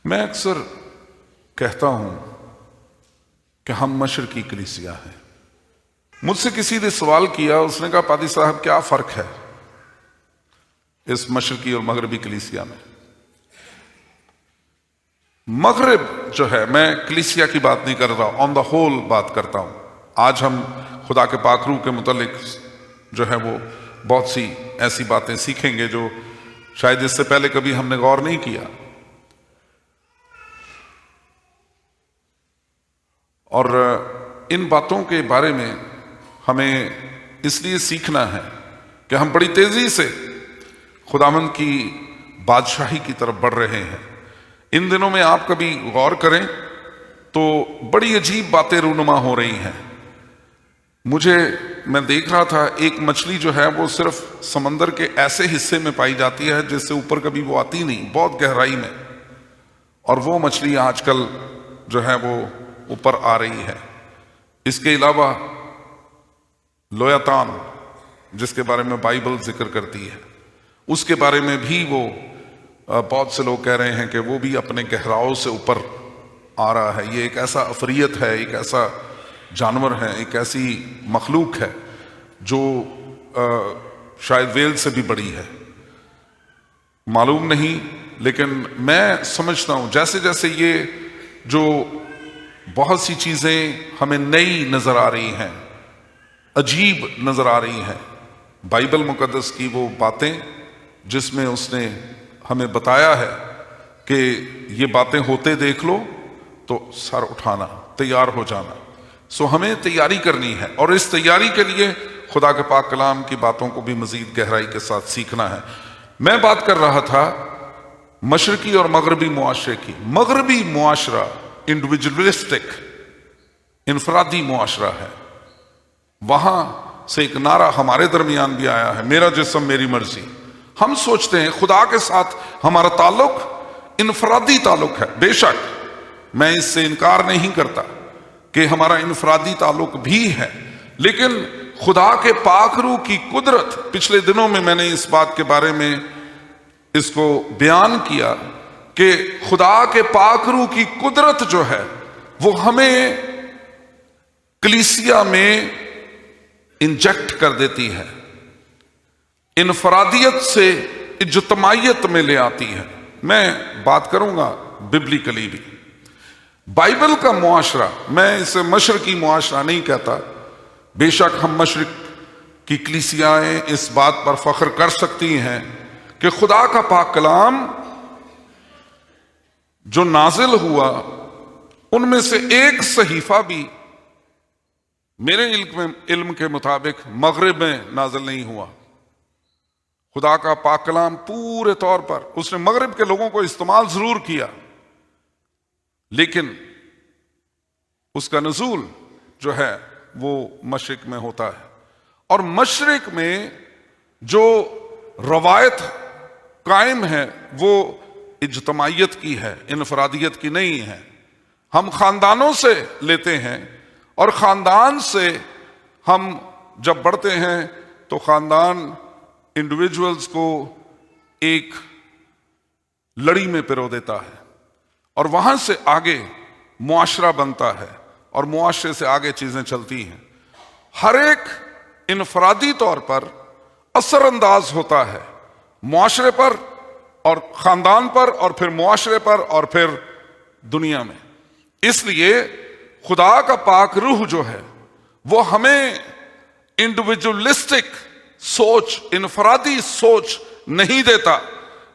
मैं अक्सर कहता हूं कि हम मशरकी कलीसिया हैं। मुझसे किसी ने सवाल किया, उसने कहा पादी साहब क्या फर्क है इस मशरकी और मगरबी कलीसिया में। मगरब जो है, मैं कलीसिया की बात नहीं कर रहा, ऑन द होल बात करता हूं। आज हम खुदा के पाक रूह के मुतालिक जो है वो बहुत सी ऐसी बातें सीखेंगे जो शायद इससे पहले कभी हमने गौर नहीं किया। और इन बातों के बारे में हमें इसलिए सीखना है कि हम बड़ी तेजी से खुदावंद की बादशाही की तरफ बढ़ रहे हैं। इन दिनों में आप कभी गौर करें तो बड़ी अजीब बातें रूनुमा हो रही हैं। मैं देख रहा था, एक मछली जो है वो सिर्फ समंदर के ऐसे हिस्से में पाई जाती है जिससे ऊपर कभी वो आती नहीं, बहुत गहराई में, और वो मछली आजकल जो है वो ऊपर आ रही है। इसके अलावा लोयातान, जिसके बारे में बाइबल जिक्र करती है, उसके बारे में भी वो बहुत से लोग कह रहे हैं कि वो भी अपने गहराओं से ऊपर आ रहा है। ये एक ऐसा अफरियत है, एक ऐसा जानवर है, एक ऐसी मखलूक है जो शायद वेल से भी बड़ी है, मालूम नहीं। लेकिन मैं समझता हूं जैसे जैसे ये जो बहुत सी चीजें हमें नई नजर आ रही हैं, अजीब नजर आ रही हैं, बाइबल मुकद्दस की वो बातें जिसमें उसने हमें बताया है कि ये बातें होते देख लो तो सर उठाना, तैयार हो जाना। सो हमें तैयारी करनी है और इस तैयारी के लिए खुदा के पाक कलाम की बातों को भी मजीद गहराई के साथ सीखना है। मैं बात कर रहा था मशरकी और मगरबी मुआशरे की। मगरबी मुआशरा इंडिविजुअलिस्टिक, इनफरादी मुआशरा है। वहां से एक नारा हमारे दरमियान भी आया है, मेरा जिस्म मेरी मर्जी। हम सोचते हैं खुदा के साथ हमारा ताल्लुक इनफरादी ताल्लुक है। बेशक मैं इससे इनकार नहीं करता कि हमारा इनफरादी ताल्लुक भी है, लेकिन खुदा के पाक रूह की कुदरत, पिछले दिनों में मैंने इस बात के बारे में इसको बयान किया कि खुदा के पाक रूह की कुदरत जो है वो हमें कलीसिया में इंजेक्ट कर देती है, इनफरादियत से इज्तमाइयत में ले आती है। मैं बात करूंगा बिब्लिकली भी। बाइबल का मुआशरा, मैं इसे मशरकी मुआशरा नहीं कहता। बेशक हम मशरक की कलीसियाएं इस बात पर फख्र कर सकती हैं कि खुदा का पाक कलाम जो नाजिल हुआ उनमें से एक सहीफा भी मेरे इल्म के मुताबिक मगरिब में नाजिल नहीं हुआ। खुदा का पाक कलाम पूरे तौर पर उसने मगरिब के लोगों को इस्तेमाल जरूर किया, लेकिन उसका नज़ूल जो है वो मशरिक में होता है। और मशरिक में जो रवायत कायम है वो इज्तमाइयत की है, इनफरादियत की नहीं है। हम खानदानों से लेते हैं और खानदान से हम जब बढ़ते हैं तो खानदान इंडिविजुअल्स को एक लड़ी में पिरो देता है और वहां से आगे मुआशरा बनता है और मुआशरे से आगे चीजें चलती हैं। हर एक इनफरादी तौर पर असरअंदाज होता है मुआशरे पर और खानदान पर और फिर मुआशरे पर और फिर दुनिया में। इसलिए खुदा का पाक रूह जो है वो हमें इंडिविजुअलिस्टिक सोच, इनफरादी सोच नहीं देता,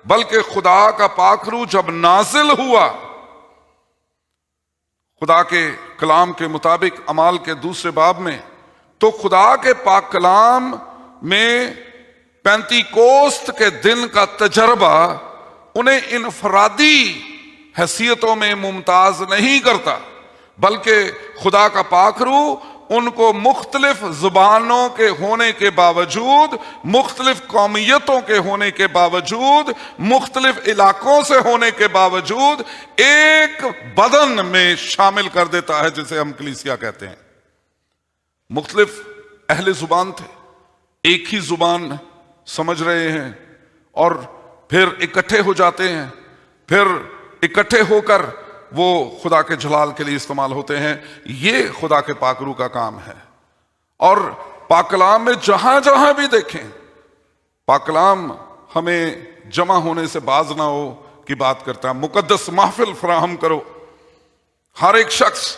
बल्कि खुदा का पाक रूह जब नाजिल हुआ, खुदा के कलाम के मुताबिक अमाल के दूसरे बाब में, तो खुदा के पाक कलाम में पेंतीकोस्त के दिन का तजर्बा उन्हें इनफरादी हैसियतों में मुमताज नहीं करता, बल्कि खुदा का पाक रूह उनको मुख्तलिफ जुबानों के होने के बावजूद, मुख्तलिफ कौमियतों के होने के बावजूद, मुख्तलिफ इलाकों से होने के बावजूद एक बदन में शामिल कर देता है, जिसे हम कलीसिया कहते हैं। मुख्तलिफ अहले जुबान थे, एक ही जुबान समझ रहे हैं और फिर इकट्ठे हो जाते हैं, फिर इकट्ठे होकर वो खुदा के जलाल के लिए इस्तेमाल होते हैं। ये खुदा के पाकरू का काम है। और पाकलाम में जहां जहां भी देखें, पाकलाम हमें जमा होने से बाज ना हो की बात करता है। मुकद्दस महफिल फराहम करो, हर एक शख्स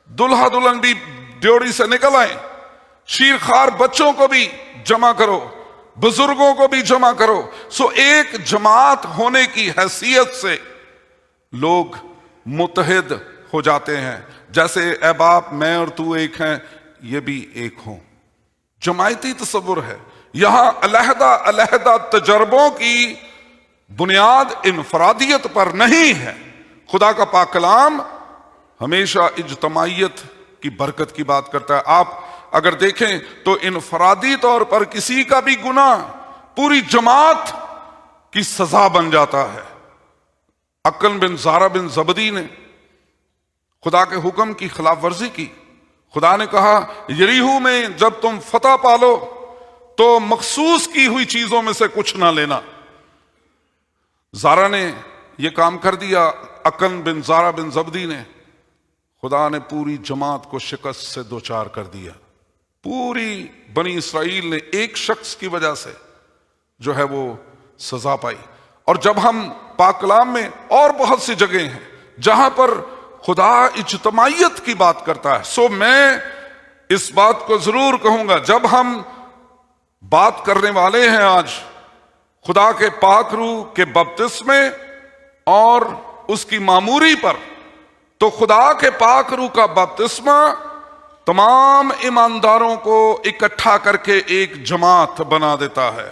दुल्हा दुल्हन भी ड्योरी से निकल आए, शीरखार बच्चों को भी जमा करो, बुजुर्गों को भी जमा करो। सो एक जमात होने की हैसियत से लोग मुत्तहिद हो जाते हैं। जैसे ए बाप मैं और तू एक हैं, ये भी एक हों। जमायती तस्वुर है। यहां अलहदा अलहदा तजर्बों की बुनियाद इनफरादियत पर नहीं है। खुदा का पाक कलाम हमेशा इज्तमाइयत की बरकत की बात करता है। आप अगर देखें तो इनफरादी तौर पर किसी का भी गुनाह पूरी जमात की सजा बन जाता है। अक्ल बिन ज़ारा बिन ज़बदी ने खुदा के हुक्म की खिलाफ वर्जी की। खुदा ने कहा यरीहू में जब तुम फतह पालो तो मखसूस की हुई चीजों में से कुछ ना लेना। ज़ारा ने यह काम कर दिया। अक्ल बिन ज़ारा बिन ज़बदी ने, खुदा ने पूरी जमात को शिकस्त से दो चार कर दिया। पूरी बनी इसराइल ने एक शख्स की वजह से जो है वो सजा पाई। और जब हम पाक कलाम में और बहुत सी जगह हैं जहां पर खुदा इज्तमाइयत की बात करता है। सो मैं इस बात को जरूर कहूंगा, जब हम बात करने वाले हैं आज खुदा के पाक रूह के बपतिस्मे और उसकी मामूरी पर, तो खुदा के पाक रूह का बपतिस्मा तमाम ईमानदारों को इकट्ठा करके एक जमात बना देता है।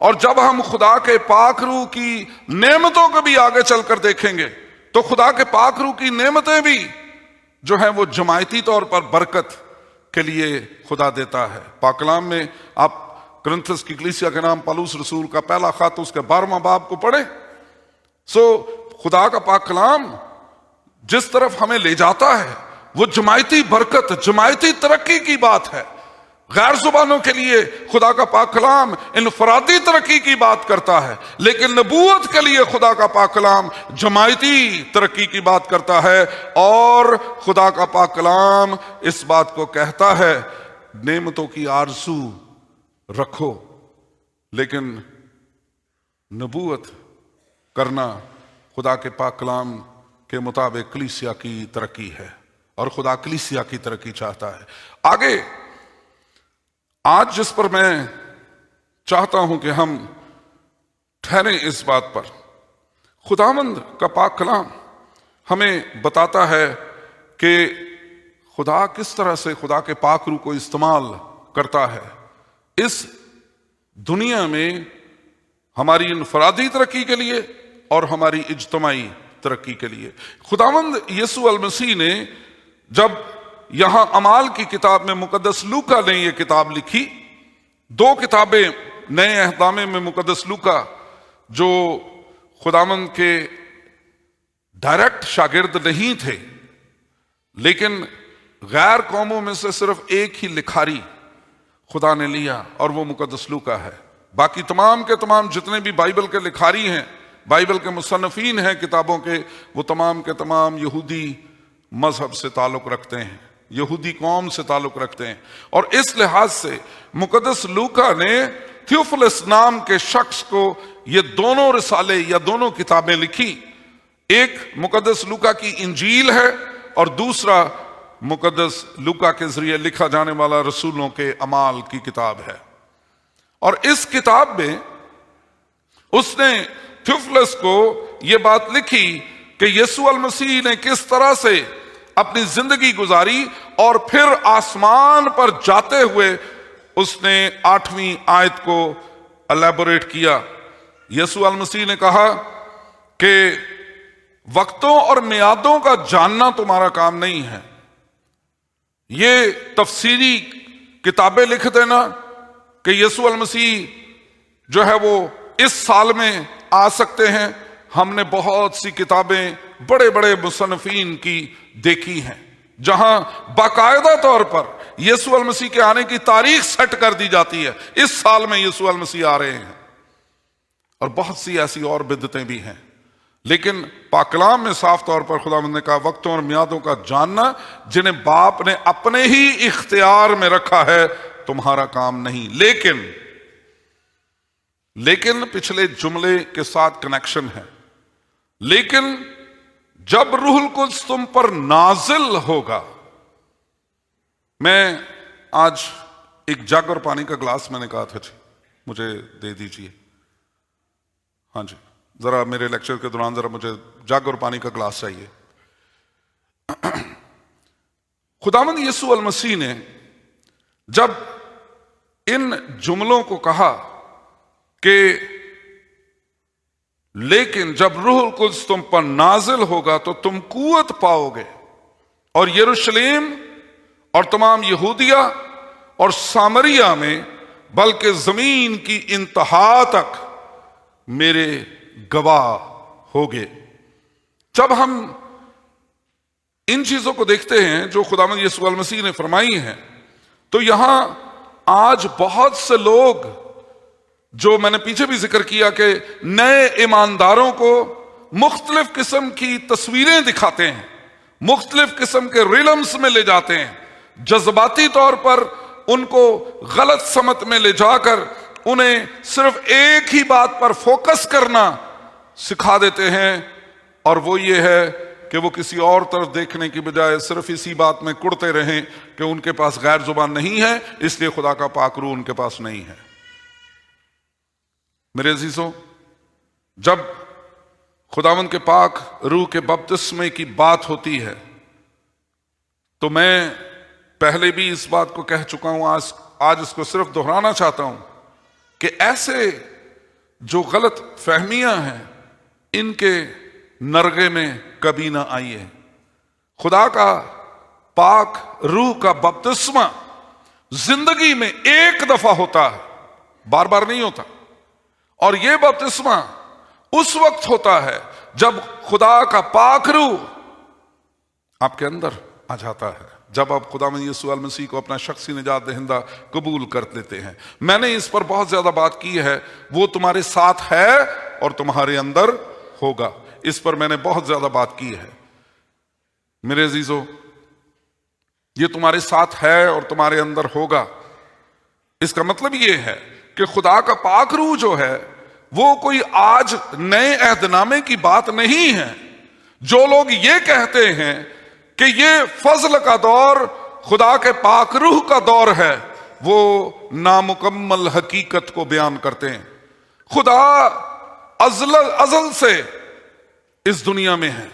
और जब हम खुदा के पाक रूह की नेमतों को भी आगे चलकर देखेंगे तो खुदा के पाक रूह की नेमतें भी जो है वो जमायती तौर पर बरकत के लिए खुदा देता है। पाक कलाम में आप कुरिन्थस की कलीसिया के नाम पौलुस रसूल का पहला खत उसके 12वां बाब को पढ़े। सो खुदा का पाक कलाम जिस तरफ हमें ले जाता है वो जमायती बरकत, जमायती तरक्की की बात है। गैर जुबानों के लिए खुदा का पाक कलाम इनफरादी तरक्की की बात करता है, लेकिन नबूवत के लिए खुदा का पाक कलाम जमायती तरक्की की बात करता है। और खुदा का पाक कलाम इस बात को कहता है नेमतों की आरज़ू रखो, लेकिन नबूवत करना खुदा के पाक कलाम के मुताबिक कलीसिया की तरक्की है और खुदा कलीसिया की तरक्की चाहता है। आगे आज जिस पर मैं चाहता हूं कि हम ठहरे इस बात पर, खुदावंद का पाक कलाम हमें बताता है कि खुदा किस तरह से खुदा के पाक रूह को इस्तेमाल करता है इस दुनिया में हमारी इनफरादी तरक्की के लिए और हमारी इज्तमाई तरक्की के लिए। खुदावंद यीशु अल मसीह ने जब यहां अमाल की किताब में मुकद्दस लूका ने यह किताब लिखी, दो किताबें नए अहदामे में मुकद्दस लूका जो खुदावंद के डायरेक्ट शागिर्द नहीं थे, लेकिन गैर कौमों में से सिर्फ एक ही लिखारी खुदा ने लिया और वो मुकद्दस लूका है। बाकी तमाम के तमाम जितने भी बाइबल के लिखारी हैं, बाइबल के मुसन्नफीन हैं किताबों के, वो तमाम के तमाम यहूदी मजहब से ताल्लुक रखते हैं, यहूदी कौम से ताल्लुक रखते हैं। और इस लिहाज से मुकद्दस लूका ने थियोफिलस नाम के शख्स को ये दोनों रिसाले या दोनों किताबें लिखी। एक मुकद्दस लूका की इंजील है और दूसरा मुकद्दस लूका के जरिए लिखा जाने वाला रसूलों के अमाल की किताब है। और इस किताब में उसने थियोफिलस को यह बात लिखी कि यीशु अल मसीह ने किस तरह से अपनी जिंदगी गुजारी और फिर आसमान पर जाते हुए उसने 8वीं आयत को एलैबोरेट किया। यीशु अल मसीह ने कहा कि वक्तों और मियादों का जानना तुम्हारा काम नहीं है, ये तफसीरी किताबें लिख देना कि यीशु अल मसीह जो है वो इस साल में आ सकते हैं। हमने बहुत सी किताबें बड़े बड़े मुसन्नफीन की देखी हैं जहां बाकायदा तौर पर यीशु अल मसीह के आने की तारीख सेट कर दी जाती है, इस साल में यीशु अल मसीह आ रहे हैं। और बहुत सी ऐसी और बिदतें भी हैं, लेकिन पाकलाम में साफ तौर पर खुदावंद ने कहा वक्तों और मियादों का जानना जिन्हें बाप ने अपने ही इख्तियार में रखा है तुम्हारा काम नहीं। लेकिन पिछले जुमले के साथ कनेक्शन है। लेकिन जब रूहुल कुद्स तुम पर नाजिल होगा। मैं आज एक जग और पानी का ग्लास मैंने कहा था जी मुझे दे दीजिए। हाँ जी, जरा मेरे लेक्चर के दौरान जरा मुझे जग और पानी का ग्लास चाहिए। खुदावंद यीशु अल मसीह ने जब इन जुमलों को कहा कि लेकिन जब रूहुल कुद्स तुम पर नाजिल होगा तो तुम कुव्वत पाओगे और यरूशलेम और तमाम यहूदिया और सामरिया में बल्कि जमीन की इंतहा तक मेरे गवाह होगे। जब हम इन चीजों को देखते हैं जो खुदावंद यीशु अल मसीह ने फरमाई हैं, तो यहां आज बहुत से लोग, जो मैंने पीछे भी जिक्र किया कि नए ईमानदारों को मुख्तलिफ किस्म की तस्वीरें दिखाते हैं, मुख्तलिफ किस्म के रिलम्स में ले जाते हैं, जज्बाती तौर पर उनको गलत समत में ले जाकर उन्हें सिर्फ एक ही बात पर फोकस करना सिखा देते हैं, और वो ये है कि वो किसी और तरफ देखने की बजाय सिर्फ इसी बात में कुड़ते रहें कि उनके पास गैर जुबान नहीं है, इसलिए खुदा का पाक रूह उनके पास नहीं है। मेरे अजीजों, जब खुदावंद के पाक रूह के बपतिस्मे की बात होती है तो मैं पहले भी इस बात को कह चुका हूं, आज इसको सिर्फ दोहराना चाहता हूं कि ऐसे जो गलत फहमियां हैं इनके नरगे में कभी ना आइए। खुदा का पाक रूह का बपतिस्मा जिंदगी में एक दफा होता है, बार बार नहीं होता। और यह बपतिस्मा उस वक्त होता है जब खुदा का पाक रूह आपके अंदर आ जाता है, जब आप खुदावंद यीशु अल मसीह को अपना शख्सी निजात दहिंदा कबूल कर लेते हैं। मैंने इस पर बहुत ज्यादा बात की है, वो तुम्हारे साथ है और तुम्हारे अंदर होगा, इस पर मैंने बहुत ज्यादा बात की है। मेरे अजीजों, ये तुम्हारे साथ है और तुम्हारे अंदर होगा, इसका मतलब ये है कि खुदा का पाक रूह जो है वो कोई आज नए अहदनामे की बात नहीं है। जो लोग ये कहते हैं कि ये फजल का दौर खुदा के पाक रूह का दौर है, वो नामुकम्मल हकीकत को बयान करते हैं। खुदा अज़ल से इस दुनिया में है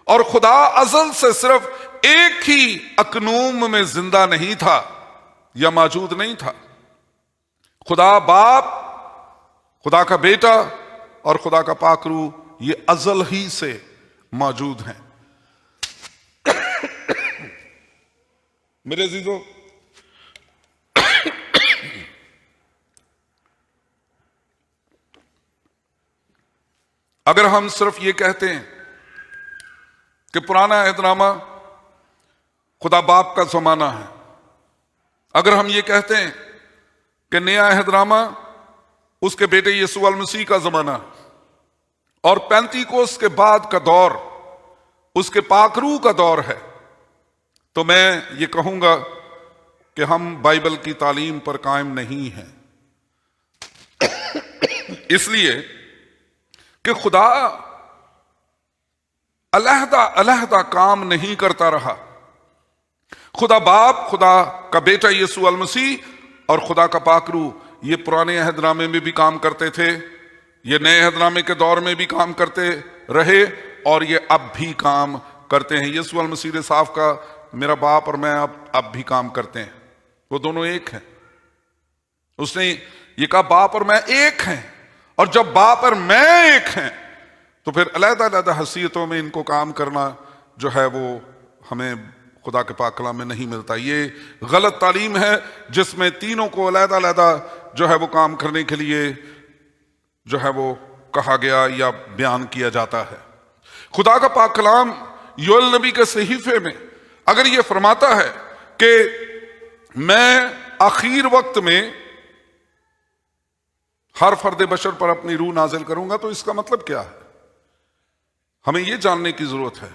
और खुदा अज़ल से सिर्फ एक ही अकनूम में जिंदा नहीं था या मौजूद नहीं था। खुदा बाप, खुदा का बेटा और खुदा का पाक रूह ये अज़ल ही से मौजूद हैं। मेरे अजीजों, अगर हम सिर्फ ये कहते हैं कि पुराना अहदनामा खुदा बाप का जमाना है, अगर हम ये कहते हैं कि नया अहदनामा उसके बेटे यीशु अल मसीह का जमाना और पैंतीकोस के बाद का दौर उसके पाक रूह का दौर है, तो मैं ये कहूंगा कि हम बाइबल की तालीम पर कायम नहीं हैं। इसलिए कि खुदा अलहदा अलहदा काम नहीं करता रहा। खुदा बाप, खुदा का बेटा यीशु अल मसीह और खुदा का पाक रूह ये पुराने अहदनामे में भी काम करते थे, ये नए अहदनामे के दौर में भी काम करते रहे और ये अब भी काम करते हैं। यीशु अल मसीह ने साफ का मेरा बाप और मैं अब भी काम करते हैं, वो दोनों एक हैं। उसने ये कहा बाप और मैं एक हैं, और जब बाप और मैं एक हैं तो फिर अलग अलग हैसियतों में इनको काम करना जो है वो हमें खुदा के पाक कलाम में नहीं मिलता। ये गलत तालीम है जिसमें तीनों को अलग अलग जो है वो काम करने के लिए जो है वो कहा गया या बयान किया जाता है। खुदा का पाक कलाम योएल नबी के सहीफे में अगर ये फरमाता है कि मैं आखिर वक्त में हर फर्द बशर पर अपनी रूह नाजिल करूंगा, तो इसका मतलब क्या है? हमें यह जानने की जरूरत है,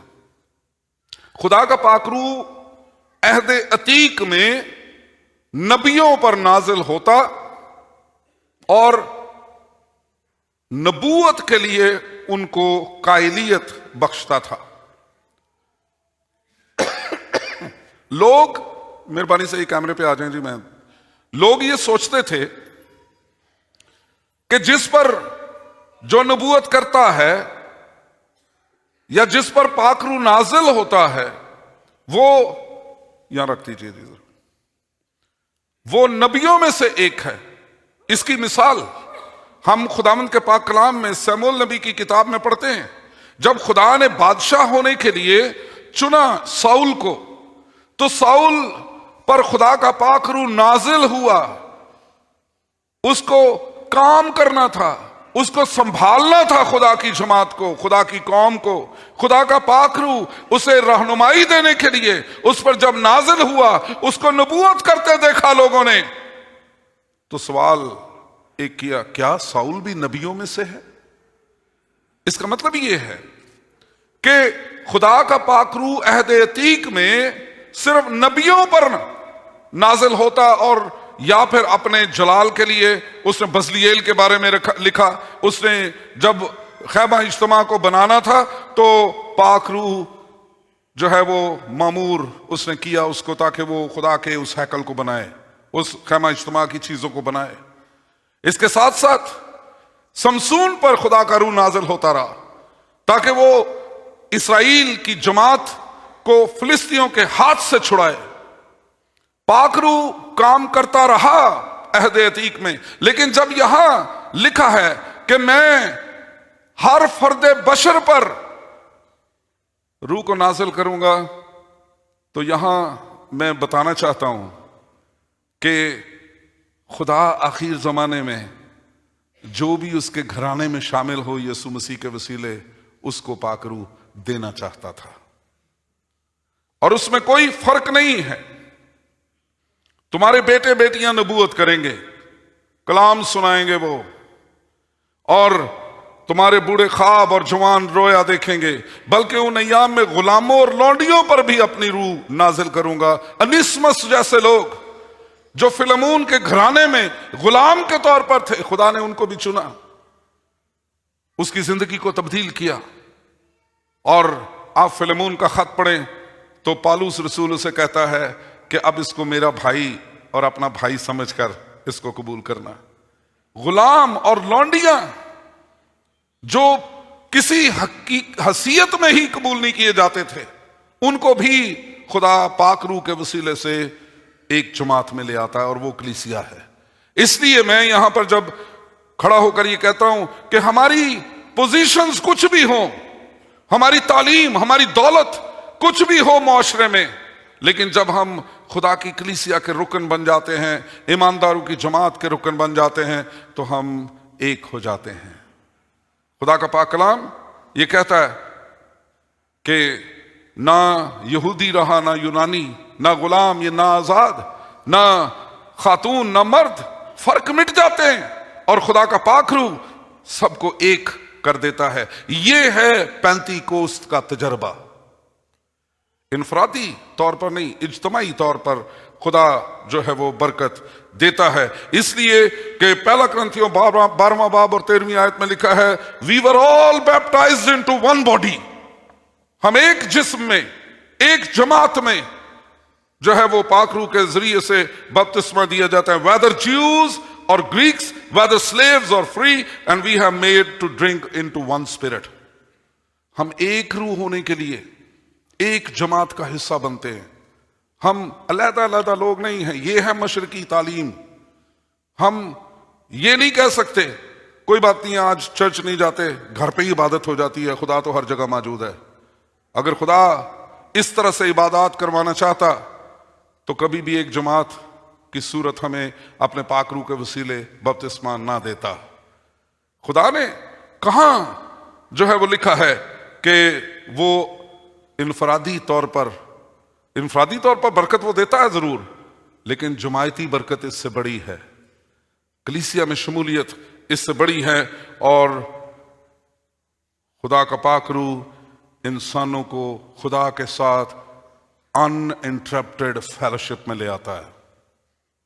खुदा का पाकरू अहद अतीक में नबियों पर नाजिल होता और नबूवत के लिए उनको कायलियत बख्शता था। लोग, मेहरबानी से ये कैमरे पे आ जाएं जी, लोग ये सोचते थे कि जिस पर जो नबूवत करता है या जिस पर पाकरू नाजिल होता है वो, यहां रख दीजिए, वो नबियों में से एक है। इसकी मिसाल हम खुदावंद के पाक कलाम में शमूएल नबी की किताब में पढ़ते हैं। जब खुदा ने बादशाह होने के लिए चुना साउल को, तो साउल पर खुदा का पाकरू नाजिल हुआ। उसको काम करना था, उसको संभालना था, खुदा की जमात को, खुदा की कौम को। खुदा का पाकरू उसे रहनुमाई देने के लिए उस पर जब नाजिल हुआ, उसको नबूवत करते देखा लोगों ने, तो सवाल एक किया, क्या साउल भी नबियों में से है? इसका मतलब यह है कि खुदा का पाकरू अहद अतीक में सिर्फ नबियों पर नाजिल होता, और या फिर अपने जलाल के लिए उसने बजलीएल के बारे में लिखा। उसने जब खैमा इज्तिमा को बनाना था तो पाकरू जो है वो मामूर उसने किया उसको, ताकि वो खुदा के उस हैकल को बनाए, उस खैमा इज्तिमा की चीजों को बनाए। इसके साथ साथ समसून पर खुदा का रूह नाजिल होता रहा, ताकि वो इस्राएल की जमात को फिलिस्तियों के हाथ से छुड़ाए। पाकरू काम करता रहा अहद अतीक में, लेकिन जब यहां लिखा है कि मैं हर फर्दे बशर पर रूह को नाजिल करूंगा, तो यहां मैं बताना चाहता हूं कि खुदा आखिर जमाने में जो भी उसके घराने में शामिल हो यीशु मसीह के वसीले, उसको पाकरू देना चाहता था। और उसमें कोई फर्क नहीं है। तुम्हारे बेटे बेटियां नबूवत करेंगे, कलाम सुनाएंगे वो, और तुम्हारे बूढ़े ख्वाब और जवान रोया देखेंगे, बल्कि उन अय्याम में गुलामों और लौंडियों पर भी अपनी रूह नाजिल करूंगा। अनिस्मस जैसे लोग जो फिलमून के घराने में गुलाम के तौर पर थे, खुदा ने उनको भी चुना, उसकी जिंदगी को तब्दील किया। और आप फिलमून का खत पढ़ें तो पालूस रसूल उसे कहता है कि अब इसको मेरा भाई और अपना भाई समझकर इसको कबूल करना। गुलाम और लौंडियां जो किसी हसीयत में ही कबूल नहीं किए जाते थे, उनको भी खुदा पाकरू के वसीले से एक जमात में ले आता है, और वो कलीसिया है। इसलिए मैं यहां पर जब खड़ा होकर ये कहता हूं कि हमारी पोजीशंस कुछ भी हो, हमारी तालीम, हमारी दौलत कुछ भी हो माशरे में, लेकिन जब हम खुदा की कलीसिया के रुकन बन जाते हैं, ईमानदारों की जमात के रुकन बन जाते हैं, तो हम एक हो जाते हैं। खुदा का पाक कलाम ये कहता है कि ना यहूदी रहा, ना यूनानी, ना गुलाम, ये ना आजाद, ना खातून, ना मर्द, फर्क मिट जाते हैं, और खुदा का पाकरू सबको एक कर देता है। ये है पेंतीकोस्त का तजर्बा। इनफरादी तौर पर नहीं, इज्तमाई तौर पर खुदा जो है वो बरकत देता है। इसलिए कि पहला कुरिन्थियों 12वां बाब और 13वीं आयत में लिखा है, we were all baptized into one body. हम एक जिस्म में, एक जमात में जो है वो पाकरू के जरिए से बपतिस्मा दिया जाता है, वेदर ज्यूज और ग्रीक्स, वेदर स्लेव्स और free, and we have made to drink into one spirit. हम एक रूह होने के लिए एक जमात का हिस्सा बनते हैं। हम अलग अलग लोग नहीं हैं। ये है मशरकी तालीम। हम ये नहीं कह सकते कोई बात नहीं, आज चर्च नहीं जाते, घर पे ही इबादत हो जाती है, खुदा तो हर जगह मौजूद है। अगर खुदा इस तरह से इबादत करवाना चाहता तो कभी भी एक जमात की सूरत हमें अपने पाकरू के वसीले बपतिस्मा ना देता। खुदा ने कहां जो है वो लिखा है कि वो इनफरादी तौर पर बरकत वो देता है जरूर, लेकिन जमायती बरकत इससे बड़ी है, कलीसिया में शमूलियत इससे बड़ी है। और खुदा का पाकरू इंसानों को खुदा के साथ अनइंटरप्टेड फेलोशिप में ले आता है।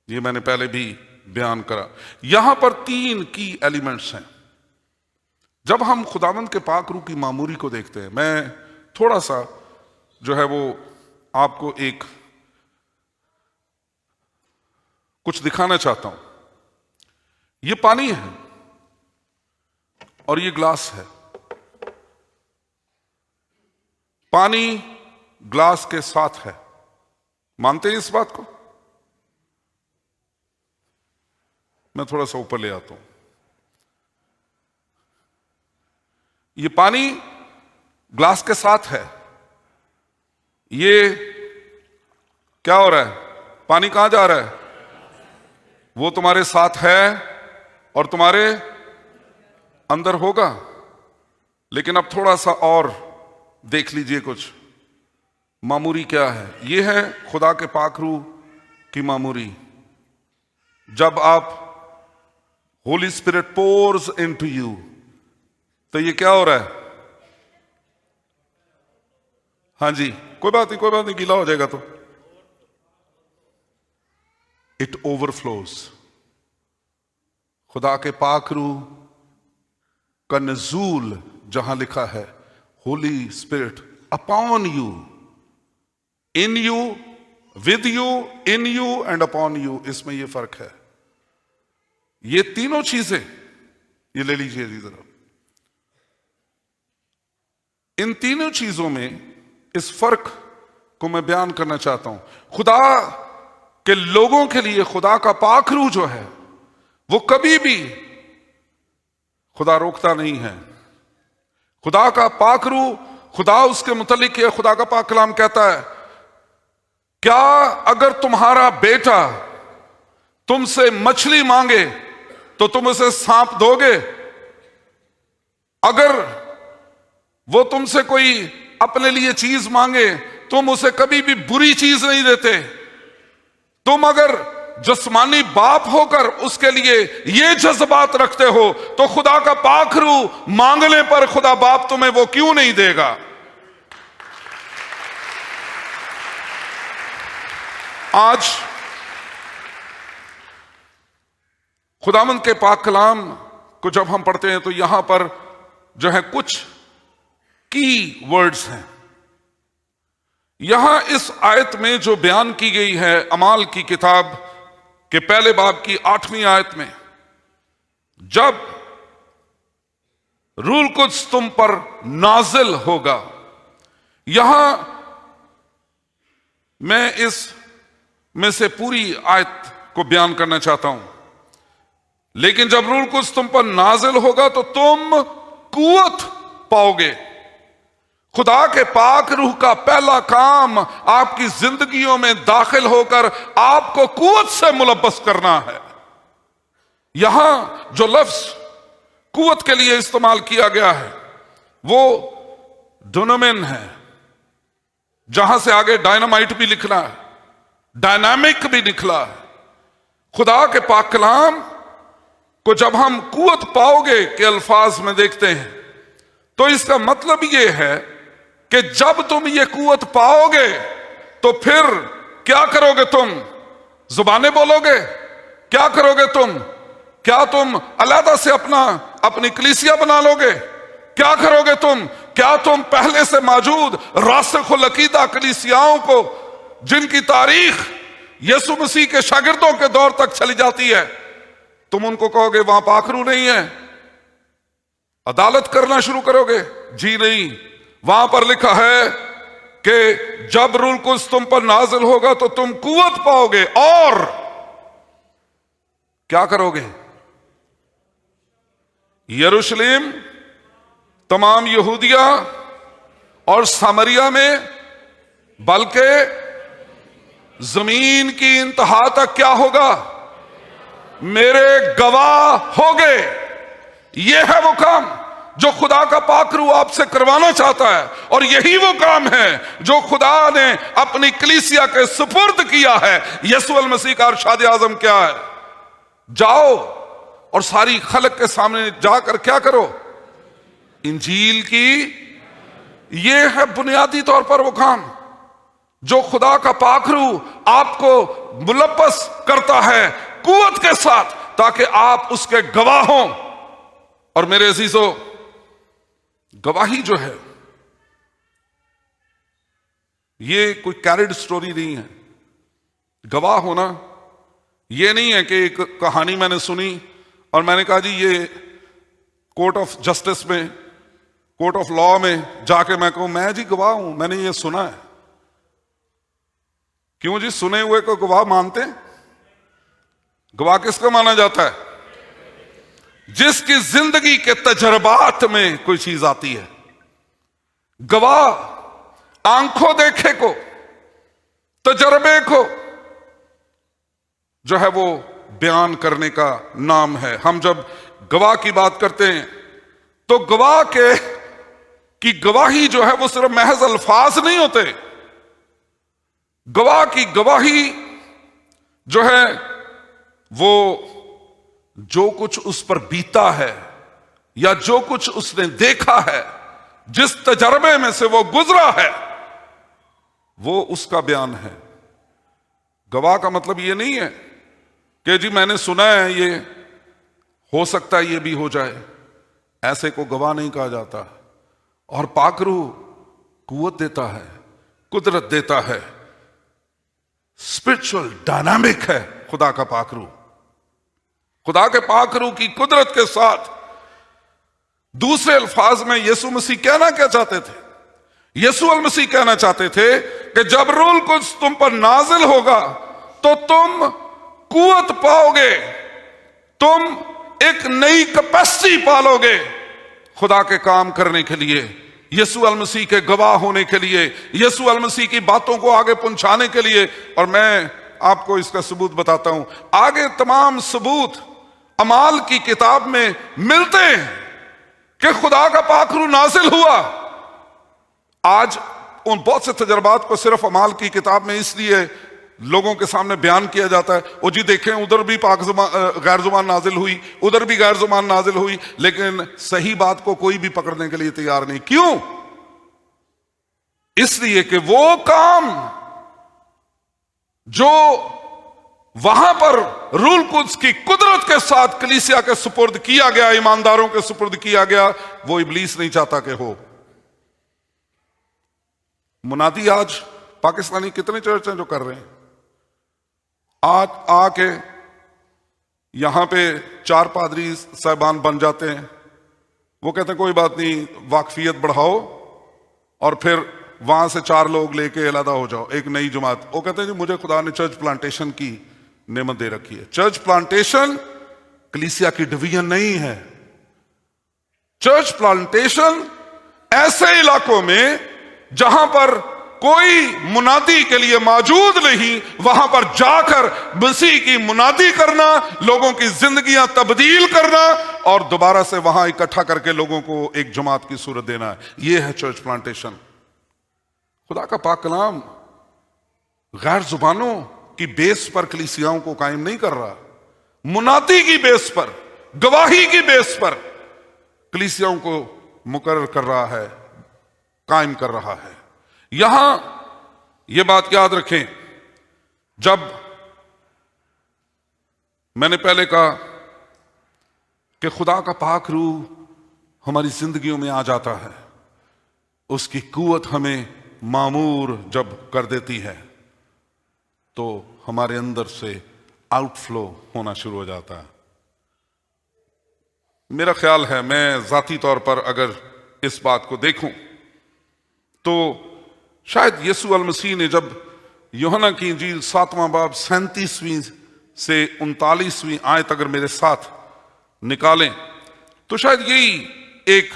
ये मैंने पहले भी बयान करा। यहां पर 3 की एलिमेंट्स हैं। जब हम खुदावंद के पाक रूह की मामूरी को देखते हैं, मैं थोड़ा सा जो है वो आपको एक कुछ दिखाना चाहता हूं। ये पानी है और ये ग्लास है। पानी ग्लास के साथ है, मानते हैं इस बात को? मैं थोड़ा सा ऊपर ले आता हूं। ये पानी ग्लास के साथ है। ये क्या हो रहा है? पानी कहां जा रहा है? वो तुम्हारे साथ है और तुम्हारे अंदर होगा। लेकिन अब थोड़ा सा और देख लीजिए कुछ मामूरी क्या है। ये है खुदा के पाक रूह की मामूरी। जब आप Holi spirit pores into you, तो ये क्या हो रहा है? हाँ जी, कोई बात नहीं, गीला हो जाएगा तो। It overflows. खुदा के पाक रूह का नज़ूल जहां लिखा है Holi spirit upon you, in you, with you, in you and upon you, इसमें यह फर्क है। ये तीनों चीजें ये ले लीजिए जरा। इन तीनों चीजों में इस फर्क को मैं बयान करना चाहता हूं। खुदा के लोगों के लिए खुदा का पाक रूह जो है वो कभी भी खुदा रोकता नहीं है। खुदा का पाक रूह, खुदा उसके मुतल्लिक है। खुदा का पाक कलाम कहता है, क्या अगर तुम्हारा बेटा तुमसे मछली मांगे तो तुम उसे सांप दोगे? अगर वो तुमसे कोई अपने लिए चीज मांगे तुम उसे कभी भी बुरी चीज नहीं देते। तुम अगर जिस्मानी बाप होकर उसके लिए ये जज्बात रखते हो तो खुदा का पाक रूह मांगने पर खुदा बाप तुम्हें वो क्यों नहीं देगा? आज खुदावंद के पाक कलाम को जब हम पढ़ते हैं तो यहां पर जो है कुछ की वर्ड्स हैं। यहां इस आयत में जो बयान की गई है, अमाल की किताब के पहले बाब की 8वीं आयत में, जब रूह कुद्स तुम पर नाजिल होगा। यहां मैं इस में से पूरी आयत को बयान करना चाहता हूं। लेकिन जब रूह कुद्स तुम पर नाजिल होगा तो तुम कुव्वत पाओगे। खुदा के पाक रूह का पहला काम आपकी जिंदगियों में दाखिल होकर आपको कुव्वत से मुलब्बस करना है। यहां जो लफ्ज कुव्वत के लिए इस्तेमाल किया गया है वो डुनामिन है, जहां से आगे डायनामाइट भी लिखना है, डायनामिक भी निकला है। खुदा के पाक कलाम को जब हम कुव्वत पाओगे के अल्फाज में देखते हैं तो इसका मतलब यह है कि जब तुम ये कुव्वत पाओगे तो फिर क्या करोगे? तुम जुबानें बोलोगे? क्या करोगे तुम? क्या तुम अलहदा से अपनी कलीसिया बना लोगे? क्या करोगे तुम? क्या तुम पहले से मौजूद रासिखुल अकीदा कलीसियाओं को, जिनकी तारीख यीशु मसीह के शागिर्दों के दौर तक चली जाती है, तुम उनको कहोगे वहां पाक रूह नहीं है? अदालत करना शुरू करोगे? जी नहीं। वहां पर लिखा है कि जब रूह कुद्स तुम पर नाजिल होगा तो तुम कुव्वत पाओगे और क्या करोगे? यरूशलेम, तमाम यहूदिया और सामरिया में, बल्कि जमीन की इंतहा तक क्या होगा? मेरे गवाह होगे। यह है वो काम जो खुदा का पाक रूह आपसे करवाना चाहता है, और यही वो काम है जो खुदा ने अपनी कलीसिया के सुपुर्द किया है। यीशु मसीह का इरशाद आज़म क्या है? जाओ और सारी खलक के सामने जाकर क्या करो? इंजील की ये है बुनियादी तौर पर वो काम जो खुदा का पाखरू आपको मुलब्बस करता है कुव्वत के साथ, ताकि आप उसके गवाह हों। और मेरे अजीजों, गवाही जो है ये कोई कैरिड स्टोरी नहीं है। गवाह होना ये नहीं है कि एक कहानी मैंने सुनी और मैंने कहा जी ये कोर्ट ऑफ जस्टिस में, कोर्ट ऑफ लॉ में जाके मैं कहूं मैं जी गवाह हूं, मैंने ये सुना है। क्यों जी? सुने हुए को गवाह मानते हैं? गवाह किसको माना जाता है? जिसकी जिंदगी के तजर्बात में कोई चीज आती है। गवाह आंखों देखे को, तजर्बे को जो है वो बयान करने का नाम है। हम जब गवाह की बात करते हैं तो गवाह की गवाही जो है वो सिर्फ महज अल्फाज नहीं होते। गवाह की गवाही जो है वो जो कुछ उस पर बीता है या जो कुछ उसने देखा है, जिस तजर्बे में से वो गुजरा है, वो उसका बयान है। गवाह का मतलब ये नहीं है कि जी मैंने सुना है ये हो सकता है ये भी हो जाए, ऐसे को गवाह नहीं कहा जाता। और पाकरू कुव्वत देता है, कुदरत देता है, स्पिरिचुअल डायनामिक है खुदा का पाकरू। खुदा के पाकरू की कुदरत के साथ दूसरे अल्फाज में यीशु मसीह कहना क्या चाहते थे? यीशु अल मसीह कहना चाहते थे कि जब रूह कुद्स तुम पर नाजिल होगा तो तुम कुव्वत पाओगे, तुम एक नई कैपेसिटी पालोगे खुदा के काम करने के लिए, यीशु अल मसीह के गवाह होने के लिए, यीशु अल मसीह की बातों को आगे पहुंचाने के लिए। और मैं आपको इसका सबूत बताता हूं। आगे तमाम सबूत अमाल की किताब में मिलते हैं कि खुदा का पाखरू नाजिल हुआ। आज उन बहुत से तजर्बात को सिर्फ अमाल की किताब में इसलिए लोगों के सामने बयान किया जाता है, वो जी देखें उधर भी गैर जुबान नाजिल हुई, उधर भी गैर जुबान नाजिल हुई, लेकिन सही बात को कोई भी पकड़ने के लिए तैयार नहीं। क्यों? इसलिए कि वो काम जो वहां पर रूह कुद्स की कुदरत के साथ कलीसिया के सुपुर्द किया गया, ईमानदारों के सुपुर्द किया गया, वो इब्लीस नहीं चाहता कि हो। मुनादी आज पाकिस्तानी कितने चर्च हैं जो कर रहे हैं? आज आके यहां पे 4 पादरी साहबान बन जाते हैं, वो कहते हैं कोई बात नहीं, वाकफियत बढ़ाओ और फिर वहां से 4 लोग लेके अलहदा हो जाओ, एक नई जमात। वो कहते हैं जी मुझे खुदा ने चर्च प्लांटेशन की नेमत दे रखी है। चर्च प्लांटेशन कलीसिया की डिवीजन नहीं है। चर्च प्लांटेशन ऐसे इलाकों में जहां पर कोई मुनादी के लिए मौजूद नहीं, वहां पर जाकर मसीह की मुनादी करना, लोगों की जिंदगियां तब्दील करना और दोबारा से वहां इकट्ठा करके लोगों को एक जमात की सूरत देना है। यह है चर्च प्लांटेशन। खुदा का पाक कलाम गैर जुबानों की बेस पर कलीसियाओं को कायम नहीं कर रहा, मुनादी की बेस पर, गवाही की बेस पर कलीसियाओं को मुकर्रर कर रहा है, कायम कर रहा है। यहां यह बात याद रखें, जब मैंने पहले कहा कि खुदा का पाक रूह हमारी जिंदगियों में आ जाता है, उसकी कुव्वत हमें मामूर जब कर देती है तो हमारे अंदर से आउटफ्लो होना शुरू हो जाता है। मेरा ख्याल है, मैं जाती तौर पर अगर इस बात को देखूं तो शायद यीशु अल मसीह ने जब यूहन्ना की इंजील 7वां बाब 37वीं से 39वीं आयत अगर मेरे साथ निकालें तो शायद यही एक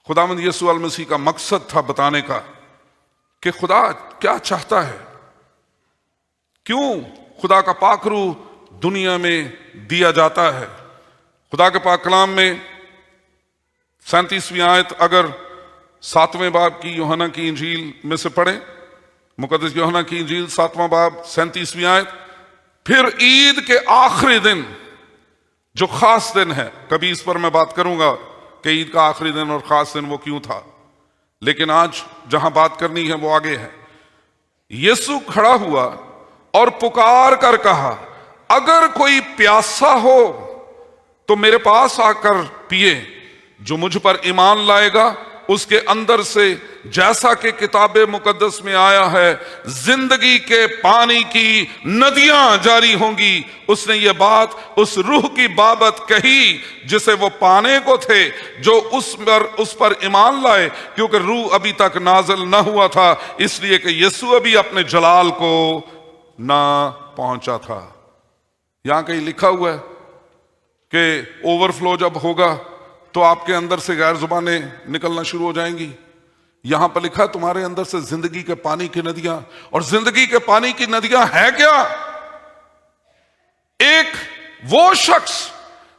खुदावंद यीशु अल मसीह का मकसद था बताने का कि खुदा क्या चाहता है, क्यों खुदा का पाक रूह दुनिया में दिया जाता है। खुदा के पाक कलाम में 37वीं आयत अगर 7वें बाब की यूहन्ना की इंजील में से पढ़ें, मुकद्दस यूहन्ना की इंजील 7वां बाब 37वीं आयत, फिर ईद के आखिरी दिन जो खास दिन है, कभी इस पर मैं बात करूंगा कि ईद का आखिरी दिन और खास दिन वो क्यों था, लेकिन आज जहां बात करनी है वो आगे है। यीशु खड़ा हुआ और पुकार कर कहा, अगर कोई प्यासा हो तो मेरे पास आकर पिए। जो मुझ पर ईमान लाएगा उसके अंदर से, जैसा कि किताबे मुकद्दस में आया है, जिंदगी के पानी की नदियां जारी होंगी। उसने ये बात उस रूह की बाबत कही जिसे वो पाने को थे, जो उस पर ईमान लाए, क्योंकि रूह अभी तक नाज़िल न हुआ था, इसलिए कि यीशु अभी अपने जलाल को ना पहुंचा था। यहां कहीं लिखा हुआ है कि ओवरफ्लो जब होगा तो आपके अंदर से गैर जुबानें निकलना शुरू हो जाएंगी। यहां पर लिखा तुम्हारे अंदर से जिंदगी के पानी की नदियां। और जिंदगी के पानी की नदियां है क्या? एक वो शख्स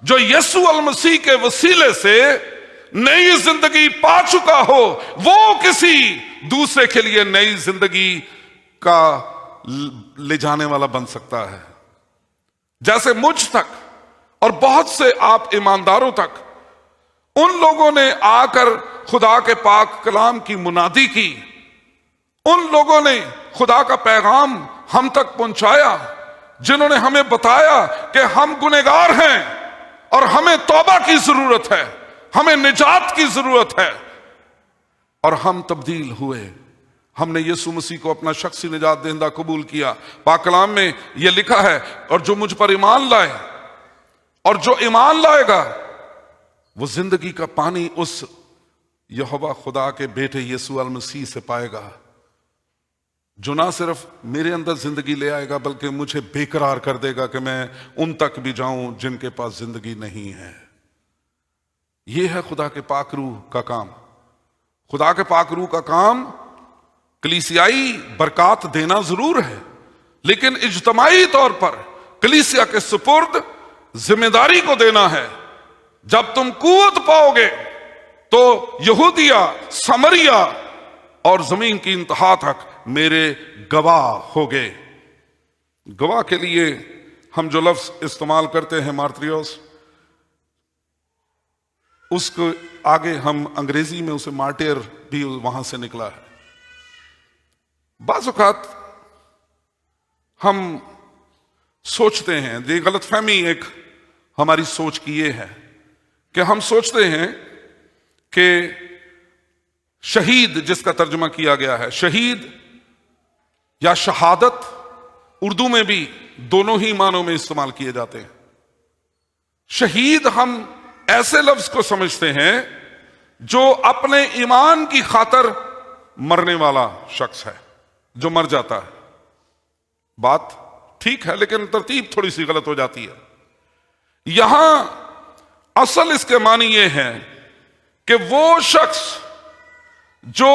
जो यीशु अल मसीह के वसीले से नई जिंदगी पा चुका हो, वो किसी दूसरे के लिए नई जिंदगी का ले जाने वाला बन सकता है। जैसे मुझ तक और बहुत से आप ईमानदारों तक उन लोगों ने आकर खुदा के पाक कलाम की मुनादी की, उन लोगों ने खुदा का पैगाम हम तक पहुंचाया, जिन्होंने हमें बताया कि हम गुनहगार हैं और हमें तौबा की जरूरत है, हमें निजात की जरूरत है। और हम तब्दील हुए, हमने यीशु मसीह को अपना शख्सी निजात देंदा कबूल किया। पाक कलाम में यह लिखा है, और जो मुझ पर ईमान लाए, और जो ईमान लाएगा वो जिंदगी का पानी उस यहोवा खुदा के बेटे यीशु अल मसीह से पाएगा, जो ना सिर्फ मेरे अंदर जिंदगी ले आएगा बल्कि मुझे बेकरार कर देगा कि मैं उन तक भी जाऊं जिनके पास जिंदगी नहीं है। यह है खुदा के पाक रूह का काम। खुदा के पाक रूह का काम कलीसियाई बरकत देना जरूर है, लेकिन इज्तमाई तौर पर कलीसिया के सुपुर्द जिम्मेदारी को देना है। जब तुम कुव्वत पाओगे तो यहूदिया, समरिया और जमीन की इंतहा तक मेरे गवाह होगे। गवाह के लिए हम जो लफ्ज इस्तेमाल करते हैं मार्टिरियोस, उसको आगे हम अंग्रेजी में उसे मार्टिर भी वहां से निकला है। बाज़ औक़ात हम सोचते हैं, ये गलतफहमी एक हमारी सोच की ये है कि हम सोचते हैं कि शहीद, जिसका तर्जुमा किया गया है शहीद या शहादत, उर्दू में भी दोनों ही मानों में इस्तेमाल किए जाते हैं। शहीद हम ऐसे लफ्ज को समझते हैं जो अपने ईमान की खातर मरने वाला शख्स है, जो मर जाता है। बात ठीक है, लेकिन तरतीब थोड़ी सी गलत हो जाती है। यहां असल इसके मानी यह है कि वो शख्स जो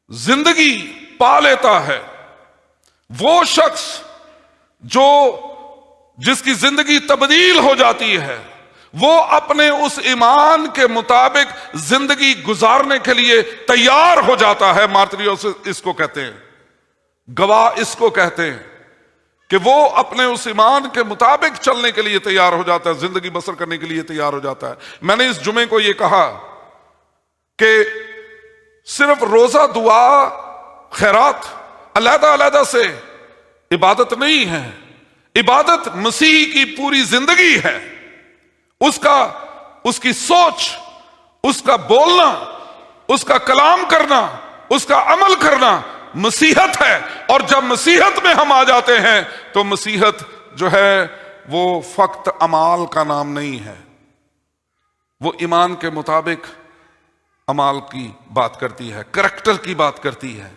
जिंदगी पा लेता है, वो शख्स जिसकी जिंदगी तब्दील हो जाती है, वो अपने उस ईमान के मुताबिक जिंदगी गुजारने के लिए तैयार हो जाता है। मार्टिरियोस इसको कहते हैं, गवाह इसको कहते हैं कि वो अपने उस ईमान के मुताबिक चलने के लिए तैयार हो जाता है, जिंदगी बसर करने के लिए तैयार हो जाता है। मैंने इस जुमे को ये कहा कि सिर्फ रोजा, दुआ, खैरात अलग-अलग से इबादत नहीं है। इबादत मसीह की पूरी जिंदगी है। उसकी सोच, उसका बोलना, उसका कलाम करना, उसका अमल करना मसीहत है। और जब मसीहत में हम आ जाते हैं तो मसीहत जो है वो फक्त अमाल का नाम नहीं है, वो ईमान के मुताबिक अमाल की बात करती है, करैक्टर की बात करती है।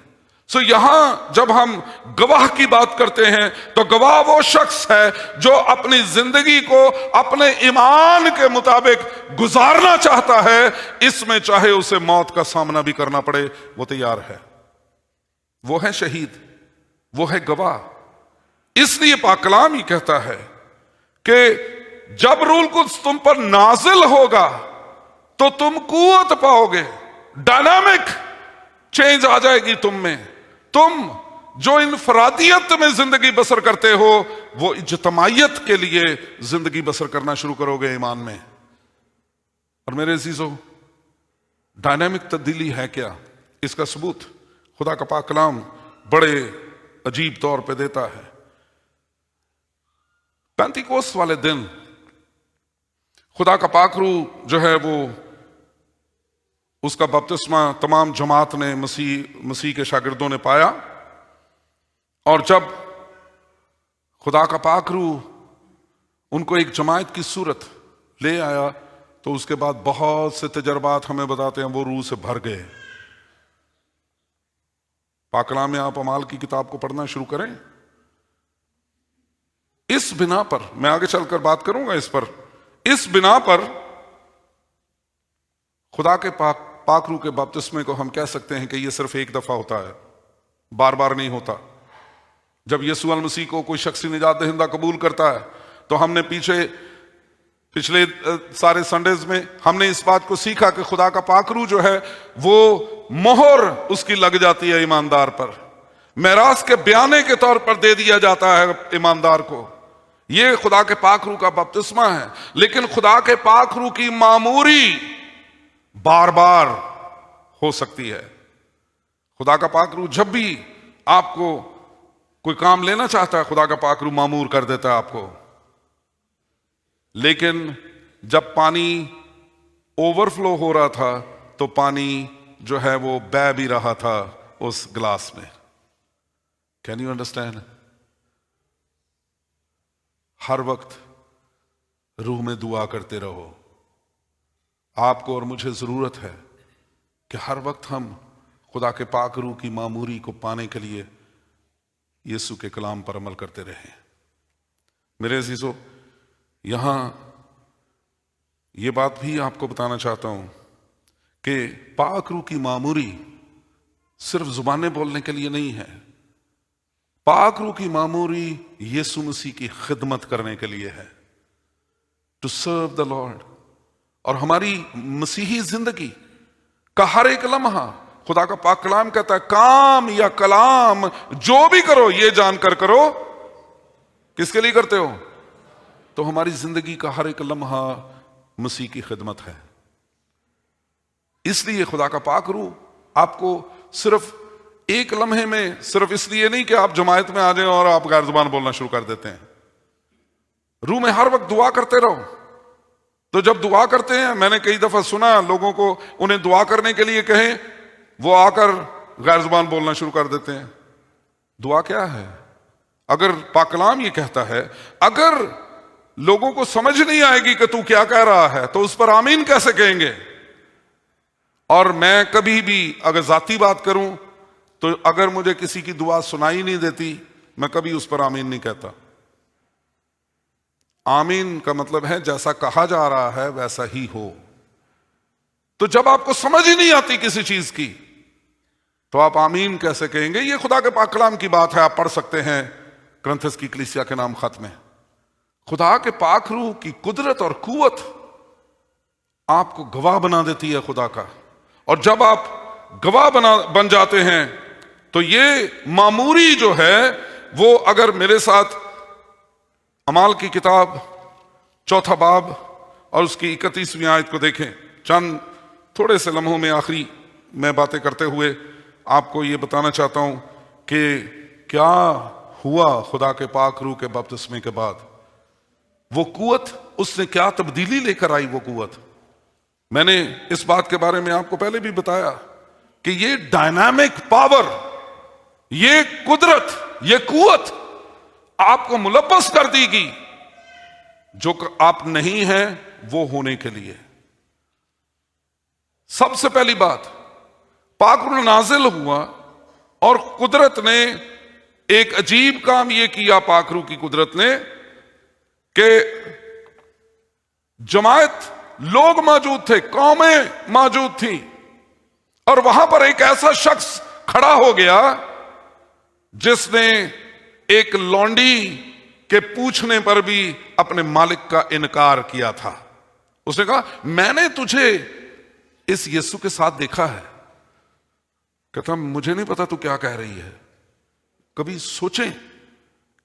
सो यहां जब हम गवाह की बात करते हैं तो गवाह वो शख्स है जो अपनी जिंदगी को अपने ईमान के मुताबिक गुजारना चाहता है, इसमें चाहे उसे मौत का सामना भी करना पड़े वो तैयार है। वो है शहीद, वो है गवाह। इसलिए पाक कलाम ही कहता है कि जब रूह कुद्स तुम पर नाजिल होगा तो तुम कुव्वत पाओगे, डायनामिक चेंज आ जाएगी तुम में। तुम जो इनफरादियत में जिंदगी बसर करते हो वो इज्तमाइयत के लिए जिंदगी बसर करना शुरू करोगे ईमान में। और मेरे अजीजों, डायनामिक तब्दीली है क्या, इसका सबूत खुदा का पाक कलाम बड़े अजीब तौर पे देता है। पेंतिकोस्त वाले दिन खुदा का पाक रूह जो है वो उसका बपतिस्मा तमाम जमात ने मसीह के शागिर्दों ने पाया, और जब खुदा का पाक रूह उनको एक जमात की सूरत ले आया तो उसके बाद बहुत से तजर्बात हमें बताते हैं वो रूह से भर गए। पाक कलाम में आप अमाल की किताब को पढ़ना शुरू करें। इस बिना पर मैं आगे चलकर बात करूंगा इस पर, इस बिना पर खुदा के पाक रूह के बपतिस्मे को हम कह सकते हैं कि यह सिर्फ एक दफा होता है, बार बार नहीं होता। जब यीशु अल मसीह को कोई शख्सी निजात दहिंदा कबूल करता है तो हमने पिछले सारे संडेज में हमने इस बात को सीखा कि खुदा का पाक रूह जो है वो मोहर उसकी लग जाती है ईमानदार पर, मेरास के बयाने के तौर पर दे दिया जाता है ईमानदार को। यह खुदा के पाक रूह का बपतिस्मा है। लेकिन खुदा के पाक रूह की मामूरी बार बार हो सकती है। खुदा का पाक रूह जब भी आपको कोई काम लेना चाहता है, खुदा का पाक रूह मामूर कर देता है आपको। लेकिन जब पानी ओवरफ्लो हो रहा था तो पानी जो है वो बह भी रहा था उस ग्लास में। Can you understand? हर वक्त रूह में दुआ करते रहो। आपको और मुझे जरूरत है कि हर वक्त हम खुदा के पाक रूह की मामूरी को पाने के लिए यीशु के कलाम पर अमल करते रहें। मेरे अजीजों, यहां यह बात भी आपको बताना चाहता हूं कि पाक रूह की मामूरी सिर्फ जुबानें बोलने के लिए नहीं है। पाक रूह की मामूरी यीशु मसीह की खिदमत करने के लिए है, टू सर्व द लॉर्ड। और हमारी मसीही जिंदगी का हर एक लम्हा खुदा का पाक कलाम कहता है, काम या कलाम जो भी करो ये जानकर करो। किसके लिए करते हो? तो हमारी जिंदगी का हर एक लम्हा मसीह की खिदमत है। इसलिए खुदा का पाक रूह आपको सिर्फ एक लम्हे में, सिर्फ इसलिए नहीं कि आप जमायत में आ जाएं और आप गैर जुबान बोलना शुरू कर देते हैं। रूह में हर वक्त दुआ करते रहो। तो जब दुआ करते हैं, मैंने कई दफा सुना लोगों को उन्हें दुआ करने के लिए कहें, वो आकर गैर जुबान बोलना शुरू कर देते हैं। दुआ क्या है? अगर पाक कलाम ये कहता है, अगर लोगों को समझ नहीं आएगी कि तू क्या कह रहा है तो उस पर आमीन कैसे कहेंगे? और मैं कभी भी अगर जाती बात करूं तो अगर मुझे किसी की दुआ सुनाई नहीं देती, मैं कभी उस पर आमीन नहीं कहता। आमीन का मतलब है जैसा कहा जा रहा है वैसा ही हो। तो जब आपको समझ ही नहीं आती किसी चीज की तो आप आमीन कैसे कहेंगे? ये खुदा के पाक कलाम की बात है, आप पढ़ सकते हैं कुरिन्थियों की कलीसिया के नाम खत में। खुदा के पाक रूह की कुदरत और कुव्वत आपको गवाह बना देती है खुदा का। और जब आप गवाह बन जाते हैं तो ये मामूरी जो है वो, अगर मेरे साथ अमाल की किताब 4 बाब और उसकी 31वीं आयत को देखें। चंद थोड़े से लम्हों में आखिरी मैं बातें करते हुए आपको ये बताना चाहता हूं कि क्या हुआ खुदा के पाक रूह के बपतिस्मे के बाद। वो कुव्वत, उसने क्या तब्दीली लेकर आई वो कुव्वत। मैंने इस बात के बारे में आपको पहले भी बताया कि ये डायनामिक पावर, ये कुदरत, ये कुव्वत आपको मुलब्बस कर देगी जो आप नहीं हैं वो होने के लिए। सबसे पहली बात, पाक रूह नाजिल हुआ और कुदरत ने एक अजीब काम यह किया, पाक रूह की कुदरत ने, कि जमायत लोग मौजूद थे, कौमें मौजूद थी, और वहां पर एक ऐसा शख्स खड़ा हो गया जिसने एक लौंडी के पूछने पर भी अपने मालिक का इनकार किया था। उसने कहा, मैंने तुझे इस यीशु के साथ देखा है। कहता, मुझे नहीं पता तू क्या कह रही है। कभी सोचें,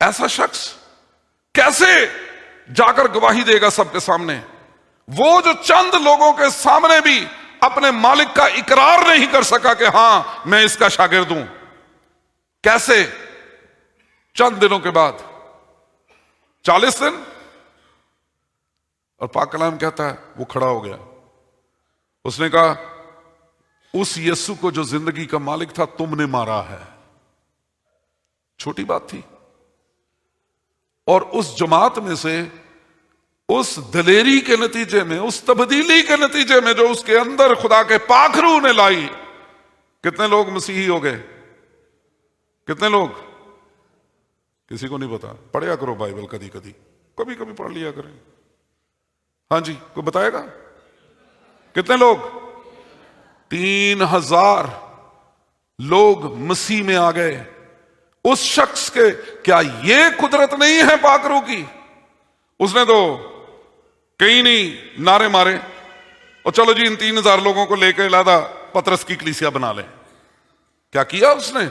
ऐसा शख्स कैसे जाकर गवाही देगा सबके सामने? वो जो चंद लोगों के सामने भी अपने मालिक का इकरार नहीं कर सका कि हां मैं इसका शागिर्द हूं। कैसे? चंद दिनों के बाद, 40 दिन, और पाक कलाम कहता है वो खड़ा हो गया। उसने कहा उस यीशु को जो जिंदगी का मालिक था तुमने मारा है। छोटी बात थी। और उस जमात में से, उस दलेरी के नतीजे में, उस तब्दीली के नतीजे में जो उसके अंदर खुदा के पाक रूह ने लाई, कितने लोग मसीही हो गए? कितने लोग? किसी को नहीं पता। पढ़िया करो बाइबल, कभी कभी कभी कभी पढ़ लिया करें। हाँ जी, कोई बताएगा कितने लोग? 3000 लोग मसीह में आ गए उस शख्स के। क्या ये कुदरत नहीं है पाक रूह की? उसने तो कहीं नहीं नारे मारे और चलो जी इन 3000 लोगों को लेकर लादा पतरस की कलीसिया बना लें। क्या किया उसने?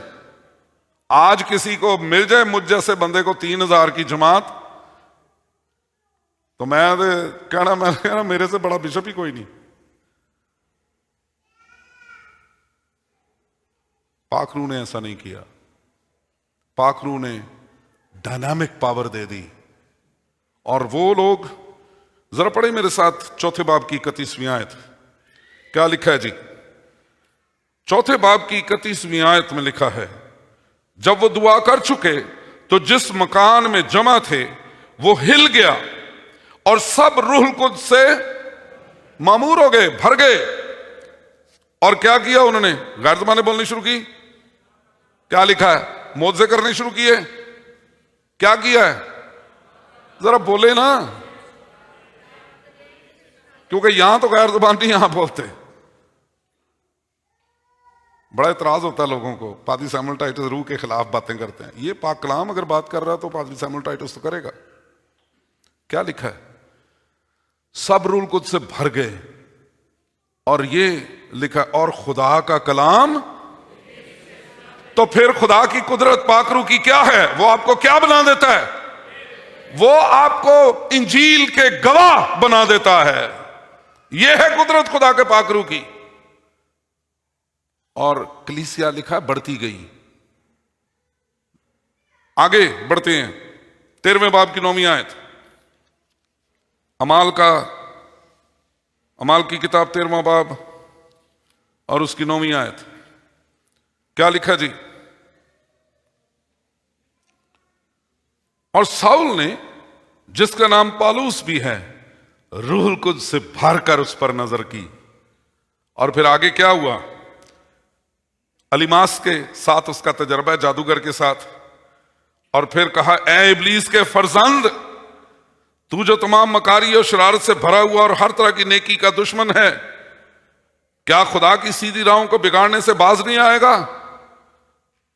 आज किसी को मिल जाए मुझ जैसे बंदे को 3000 की जमात, तो मैं कहना मेरे से बड़ा बिशप ही कोई नहीं। पाक रूह ने ऐसा नहीं किया। पाक रूह ने डायनामिक पावर दे दी। और वो लोग, जरा पढ़े मेरे साथ चौथे बाब की 31वीं आयत। क्या लिखा है जी? चौथे बाब की 31वीं आयत में लिखा है, जब वो दुआ कर चुके तो जिस मकान में जमा थे वो हिल गया और सब रूह कुद्स से मामूर हो गए, भर गए। और क्या किया उन्होंने? गैर ज़बानें बोलनी शुरू की। क्या लिखा है? मोज़े करने शुरू किए। क्या किया है? जरा बोले ना, क्योंकि यहां तो गैर ज़बान नहीं यहां बोलते। बड़ा इतराज होता है लोगों को, पादरी सैमुअल टाइटस रूह के खिलाफ बातें करते हैं। ये पाक कलाम अगर बात कर रहा है तो पादरी सैमुअल टाइटस तो करेगा। क्या लिखा है? सब रूह कुद्स से भर गए। और ये लिखा, और खुदा का कलाम। तो फिर खुदा की कुदरत पाक रूह की क्या है? वो आपको क्या बना देता है? वो आपको इंजील के गवाह बना देता है। यह है कुदरत खुदा के पाक रूह की। और कलीसिया लिखा है बढ़ती गई। आगे बढ़ते हैं, 13वें बाब की 9वीं आयत। अमाल की किताब 13वां बाब और उसकी 9वीं आयत। क्या लिखा जी? और साउल ने, जिसका नाम पालूस भी है, रूह कुद्स से भरकर उस पर नजर की। और फिर आगे क्या हुआ? अलीमास के साथ उसका तजर्बा, जादूगर के साथ। और फिर कहा, ए इब्लीस के फर्जंद, तू जो तमाम मकारी और शरारत से भरा हुआ और हर तरह की नेकी का दुश्मन है, क्या खुदा की सीधी राहों को बिगाड़ने से बाज नहीं आएगा?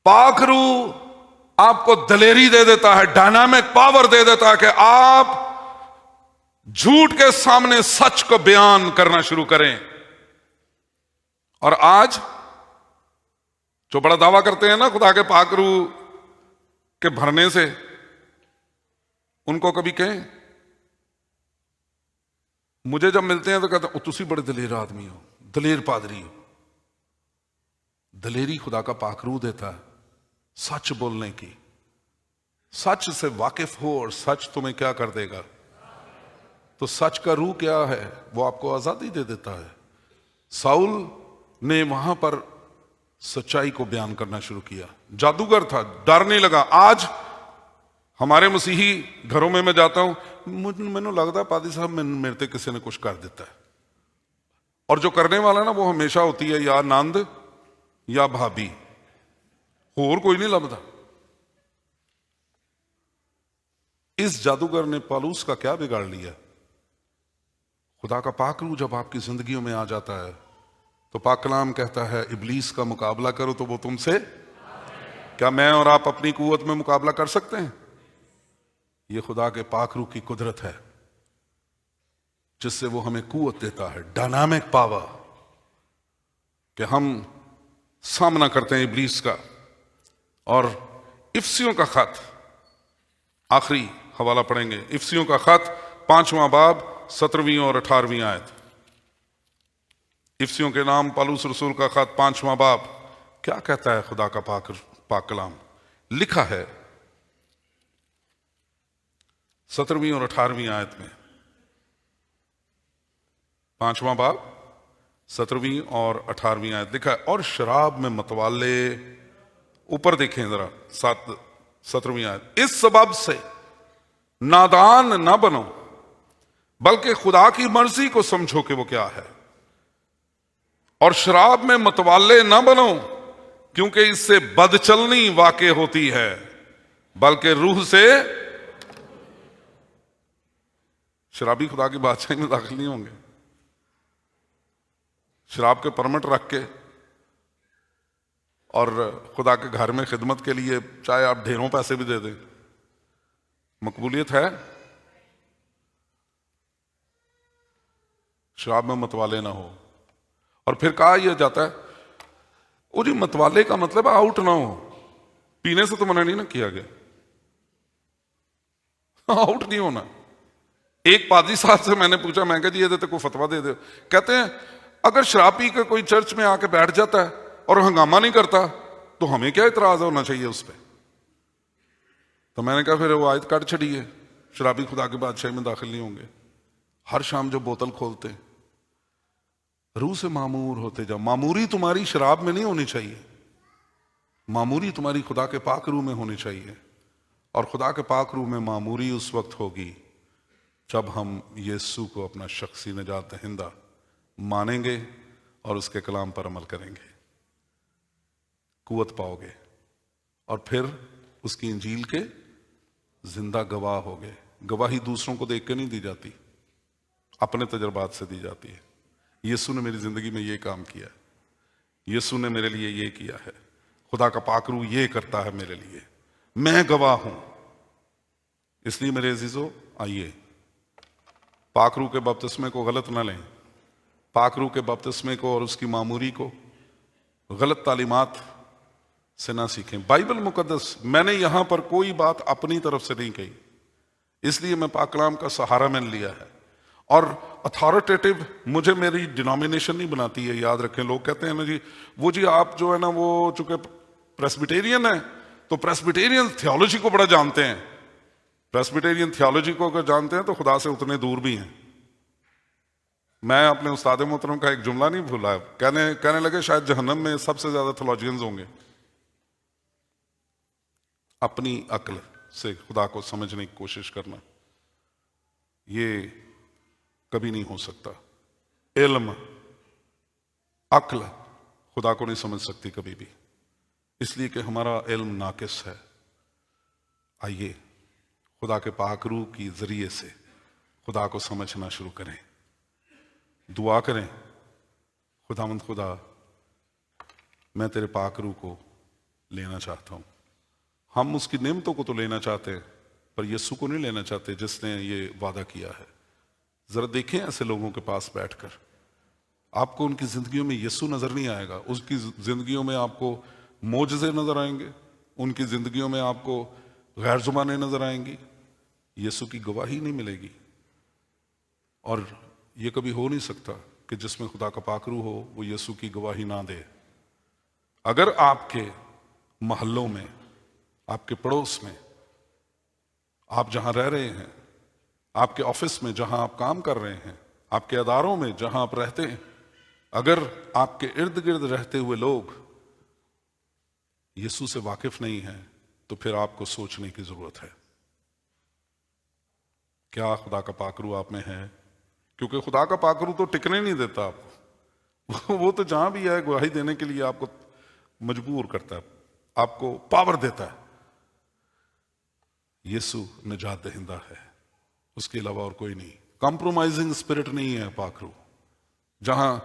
पाक रूह आपको दलेरी दे देता है, डायनामिक पावर दे देता है कि आप झूठ के सामने सच को बयान करना शुरू करें। और आज जो बड़ा दावा करते हैं ना खुदा के पाक रूह के भरने से, उनको कभी कहें, मुझे जब मिलते हैं तो कहते हैं तुसी बड़े दलेर आदमी हो, दलेर पादरी हो। दलेरी खुदा का पाक रूह देता है सच बोलने की। सच से वाकिफ हो और सच तुम्हें क्या कर देगा। तो सच का रूह क्या है? वो आपको आजादी दे देता है। साउल ने वहां पर सच्चाई को बयान करना शुरू किया। जादूगर था, डर नहीं लगा। आज हमारे मसीही घरों में मैं जाता हूं, मैनू लगता पादी साहब मेरे ते किसी ने कुछ कर दिता है। और जो करने वाला ना वो हमेशा होती है या नंद या भाभी, होर कोई नहीं लगता। इस जादूगर ने पालूस का क्या बिगाड़ लिया? खुदा का पाक रूह जब आपकी जिंदगियों में आ जाता है तो पाक कलाम कहता है इब्लीस का मुकाबला करो तो वो तुमसे। क्या मैं और आप अपनी कुव्वत में मुकाबला कर सकते हैं? ये खुदा के पाक रूह की कुदरत है जिससे वो हमें कुव्वत देता है, डायनामिक पावर, कि हम सामना करते हैं इब्लीस का। और इफ्सियों का खत, आखिरी हवाला पढ़ेंगे, इफ्सियों का खत 5वां बाब 17वीं और 18वीं आयत। इफ्सियों के नाम पौलुस रसूल का खत 5वां बाब क्या कहता है? खुदा का पाक कलाम लिखा है 17वीं और 18वीं आयत में। 5वां बाब 17वीं और 18वीं आयत लिखा है, और शराब में मतवाले, ऊपर देखें जरा 17वीं आयत, इस सबब से नादान न बनो, बल्कि खुदा की मर्जी को समझो कि वो क्या है। और शराब में मतवाले न बनो, क्योंकि इससे बदचलनी वाक़ई होती है, बल्कि रूह से। शराबी खुदा की बादशाही में दाखिल नहीं होंगे। शराब के परमिट रख के और खुदा के घर में खिदमत के लिए चाहे आप ढेरों पैसे भी दे दें, मकबूलियत है? शराब में मतवाले ना हो। और फिर कहा यह जाता है, वो जी मतवाले का मतलब आउट ना हो, पीने से तो मना नहीं ना किया गया, आउट नहीं होना। एक पादरी साहब से मैंने पूछा, मैं कहा जी ये देते कोई फतवा दे दो। कहते हैं अगर शराब पी के कोई चर्च में आके बैठ जाता है और हंगामा नहीं करता तो हमें क्या इतराज होना चाहिए उस पर? तो मैंने कहा फिर वो आयत काट छड़िए, शराबी खुदा की बादशाही में दाखिल नहीं होंगे। हर शाम जो बोतल खोलते हैं, रूह से मामूर होते जाओ। मामूरी तुम्हारी शराब में नहीं होनी चाहिए, मामूरी तुम्हारी खुदा के पाक रूह में होनी चाहिए। और खुदा के पाक रूह में मामूरी उस वक्त होगी जब हम यीशु को अपना शख्सी निजात दहिंदा मानेंगे और उसके कलाम पर अमल करेंगे, कुव्वत पाओगे और फिर उसकी इंजील के जिंदा गवाह होगे। गवाही दूसरों को देख के नहीं दी जाती, अपने तजर्बात से दी जाती है। यीशु ने मेरी जिंदगी में ये काम किया है, यीशु ने मेरे लिए ये किया है, खुदा का पाक रूह ये करता है मेरे लिए, मैं गवाह हूं। इसलिए मेरे अजीजों, आइए पाक रूह के बपतिस्मे को गलत ना लें। पाक रूह के बपतिस्मे को और उसकी मामूरी को गलत तालीमात से ना सीखें। बाइबल मुकद्दस, मैंने यहां पर कोई बात अपनी तरफ से नहीं कही, इसलिए मैं पाक कलाम का सहारा मैंने लिया है। और अथॉरिटेटिव मुझे मेरी डिनोमिनेशन नहीं बनाती है, याद रखें। लोग कहते हैं ना जी, वो जी आप जो है ना वो चूंकि प्रेस्बिटेरियन है तो प्रेस्बिटेरियन थियोलॉजी को बड़ा जानते हैं। प्रेस्बिटेरियन थियोलॉजी को अगर जानते हैं तो खुदा से उतने दूर भी हैं। मैं अपने उस्ताद मोहतरम का एक जुमला नहीं भूला, कहने लगे शायद जहन्नम में सबसे ज्यादा थियोलॉजियंस होंगे। अपनी अक्ल से खुदा को समझने की कोशिश करना ये कभी नहीं हो सकता। इल्म, अक्ल खुदा को नहीं समझ सकती कभी भी, इसलिए कि हमारा इल्म नाकिस है। आइए खुदा के पाक रूह की जरिए से खुदा को समझना शुरू करें। दुआ करें, खुदावंद खुदा मैं तेरे पाक रूह को लेना चाहता हूं। हम उसकी नेमतों को तो लेना चाहते हैं पर यीशु को नहीं लेना चाहते जिसने ये वादा किया है। जरा देखें ऐसे लोगों के पास बैठकर, आपको उनकी जिंदगियों में यीशु नजर नहीं आएगा, उसकी जिंदगियों में आपको मोजज़े नजर आएंगे, उनकी जिंदगियों में आपको गैर जुबानें नजर आएंगी, यीशु की गवाही नहीं मिलेगी। और ये कभी हो नहीं सकता कि जिसमें खुदा का पाक रूह हो वो यीशु की गवाही ना दे। अगर आपके मोहल्लों में, आपके पड़ोस में, आप जहां रह रहे हैं, आपके ऑफिस में जहां आप काम कर रहे हैं, आपके अदारों में जहां आप रहते हैं, अगर आपके इर्द गिर्द रहते हुए लोग यीशु से वाकिफ नहीं हैं तो फिर आपको सोचने की जरूरत है, क्या खुदा का पाक रूह आप में है? क्योंकि खुदा का पाक रूह तो टिकने नहीं देता आपको, वो तो जहां भी है गवाही देने के लिए आपको मजबूर करता है, आपको पावर देता है। यीशु निजात दहिंदा है, उसके अलावा और कोई नहीं। कॉम्प्रोमाइजिंग स्पिरिट नहीं है पाक रूह। जहां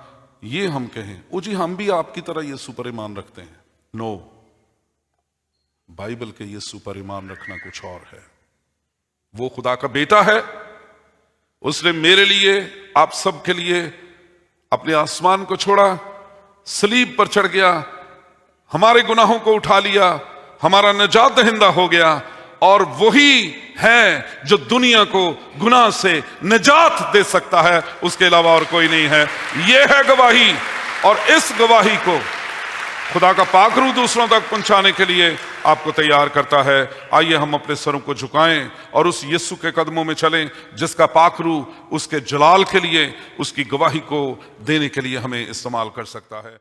ये हम कहें ओ जी हम भी आपकी तरह यीशु पर ईमान रखते हैं, नो, बाइबल के यीशु पर ईमान रखना कुछ और है। वो खुदा का बेटा है, उसने मेरे लिए, आप सब के लिए अपने आसमान को छोड़ा, सलीब पर चढ़ गया, हमारे गुनाहों को उठा लिया, हमारा निजात दहिंदा हो गया, और वही है जो दुनिया को गुनाह से निजात दे सकता है, उसके अलावा और कोई नहीं है। यह है गवाही, और इस गवाही को खुदा का पाक रूह दूसरों तक पहुंचाने के लिए आपको तैयार करता है। आइए हम अपने सरों को झुकाएं और उस यीशु के कदमों में चलें जिसका पाक रूह उसके जलाल के लिए, उसकी गवाही को देने के लिए हमें इस्तेमाल कर सकता है।